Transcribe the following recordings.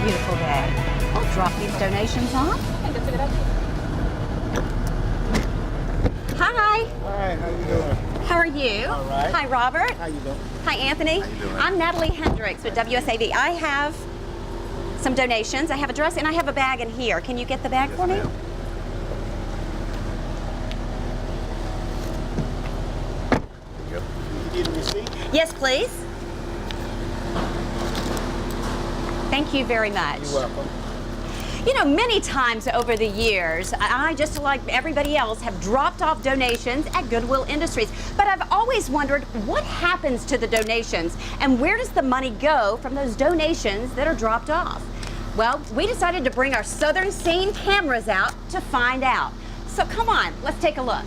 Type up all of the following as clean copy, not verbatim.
beautiful day. I'll drop these donations off. Hi. Hi, how you doing? How are you? All right. Hi, Robert. How you doing? Hi, Anthony. How you doing? I'm Natalie Hendricks with WSAV. I have some donations. I have a dress and I have a bag in here. Can you get the bag for me? ma'am. Yep. You need a receipt? Yes, please. Thank you very much. You're welcome. You know, many times over the years, I, just like everybody else, have dropped off donations at Goodwill Industries. But I've always wondered what happens to the donations and where does the money go from those donations that are dropped off? Well, we decided to bring our Southern Scene cameras out to find out. So come on, let's take a look.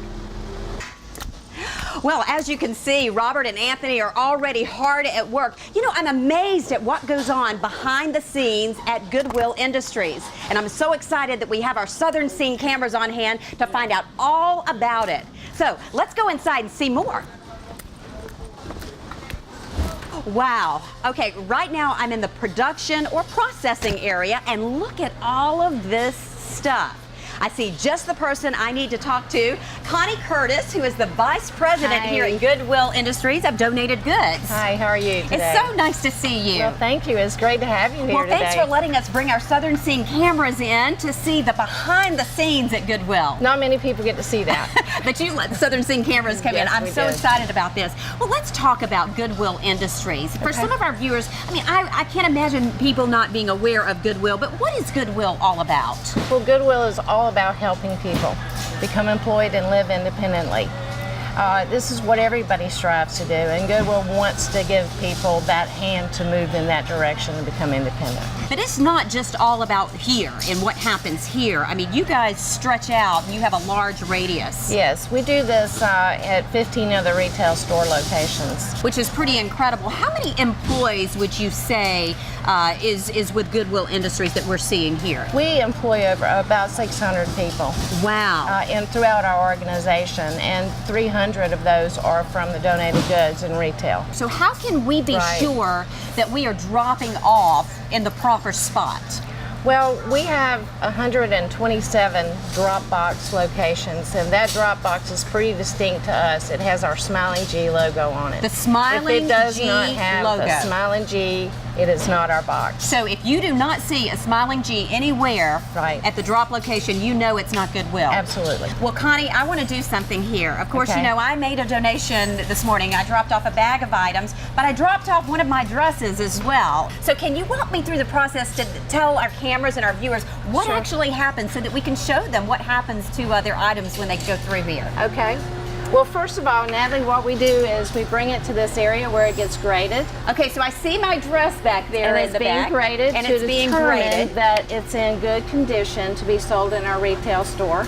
Well, as you can see, Robert and Anthony are already hard at work. You know, I'm amazed at what goes on behind the scenes at Goodwill Industries. And I'm so excited that we have our Southern Scene cameras on hand to find out all about it. So let's go inside and see more. Wow. Okay, right now I'm in the production or processing area, and look at all of this stuff. I see just the person I need to talk to, Connie Curtis, who is the Vice President Hi. here at Goodwill Industries of Donated Goods. Hi, how are you today? It's so nice to see you. Well, thank you. It's great to have you here Well, today. thanks for letting us bring our Southern Scene cameras in to see the behind the scenes at Goodwill. Not many people get to see that. But you let Southern Scene cameras come Yes, in. I'm we so did. excited about this. Well, let's talk about Goodwill Industries. For some of our viewers, I mean, I can't imagine people not being aware of Goodwill, but what is Goodwill all about? Well, Goodwill is all about helping people become employed and live independently. This is what everybody strives to do, and Goodwill wants to give people that hand to move in that direction and become independent. But it's not just all about here and what happens here. I mean, you guys stretch out and you have a large radius. Yes, we do this at 15 other retail store locations. Which is pretty incredible. How many employees would you say is with Goodwill Industries that we're seeing here? We employ over about 600 people. Wow. And throughout our organization, and 300 of those are from the donated goods and retail. So how can we be Right. sure that we are dropping off in the proper spot? Well, we have 127 drop box locations, and that drop box is pretty distinct to us. It has our Smiling G logo on it. The Smiling If it does G not have logo. the Smiling G, it is not our box. So if you do not see a Smiling G anywhere Right. at the drop location, you know it's not Goodwill. Absolutely. Well, Connie, I want to do something here. Of course, Okay. you know, I made a donation this morning. I dropped off a bag of items, but I dropped off one of my dresses as well. So can you walk me through the process to tell our cameras and our viewers what Sure. actually happens so that we can show them what happens to their items when they go through here? Okay. Well, first of all, Natalie, what we do is we bring it to this area where it gets graded. Okay, so I see my dress back there And in it's the being back, graded and to it's being determine graded. that it's in good condition to be sold in our retail store.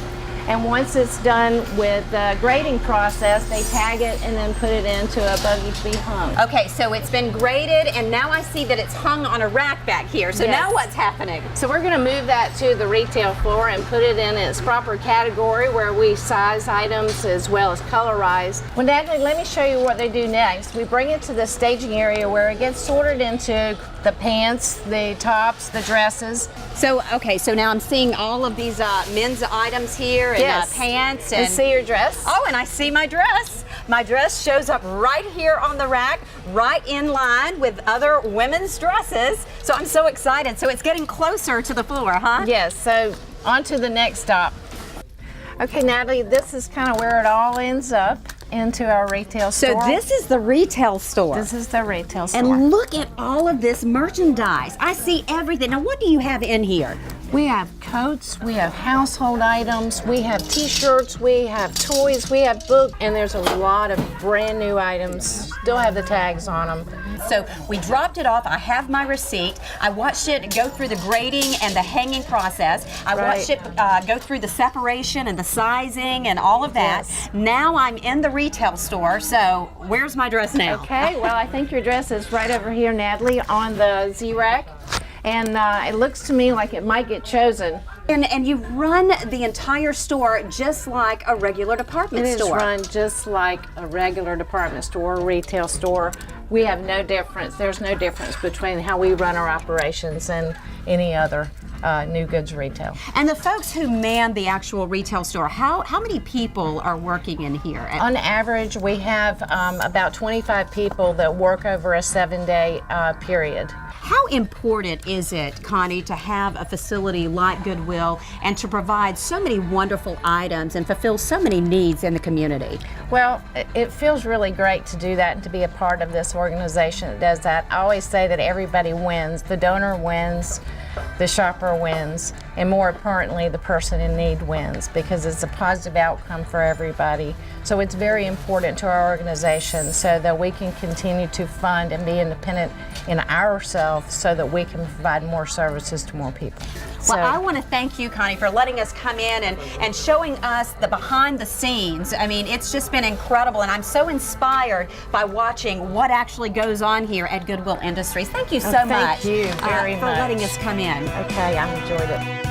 And once it's done with the grading process, they tag it and then put it into a buggy to be hung. Okay, so it's been graded, and now I see that it's hung on a rack back here. So Yes. now what's happening? So we're going to move that to the retail floor and put it in its proper category where we size items as well as colorize. Well, Natalie, let me show you what they do next. We bring it to the staging area where it gets sorted into the pants, the tops, the dresses. So, okay, so now I'm seeing all of these men's items here and Yes. pants. And And see your dress? oh, and I see my dress. My dress shows up right here on the rack, right in line with other women's dresses. So I'm so excited. So it's getting closer to the floor, huh? Yes, so on to the next stop. Okay, Natalie, this is kind of where it all ends up into our retail So store. this is the retail store. This is the retail store. And look at all of this merchandise. I see everything. Now, what do you have in here? We have coats, we have household items, we have t-shirts, we have toys, we have books, and there's a lot of brand new items. Still have the tags on them. So we dropped it off. I have my receipt. I watched it go through the grading and the hanging process. I Right. watched it go through the separation and the sizing and all of that. Yes. Now I'm in the retail store. So where's my dress now? Okay, well, I think your dress is right over here, Natalie, on the Z-rack. And it looks to me like it might get chosen And you run the entire store just like a regular department It is store. run just like a regular department store, retail store. We have no difference. There's no difference between how we run our operations and any other new goods retail. And the folks who man the actual retail store, how many people are working in here? On average, we have about 25 people that work over a 7-day period. How important is it, Connie, to have a facility like Goodwill and to provide so many wonderful items and fulfill so many needs in the community? Well, it feels really great to do that and to be a part of this organization that does that. I always say that everybody wins. The donor wins, the shopper wins, and more importantly, the person in need wins, because it's a positive outcome for everybody. So it's very important to our organization so that we can continue to fund and be independent in ourselves so that we can provide more services to more people. Well, I want to thank you, Connie, for letting us come in and showing us the behind the scenes. I mean, it's just been incredible, and I'm so inspired by watching what actually goes on here at Goodwill Industries. Thank you so much Thank you very for much letting us come in. Okay, I enjoyed it.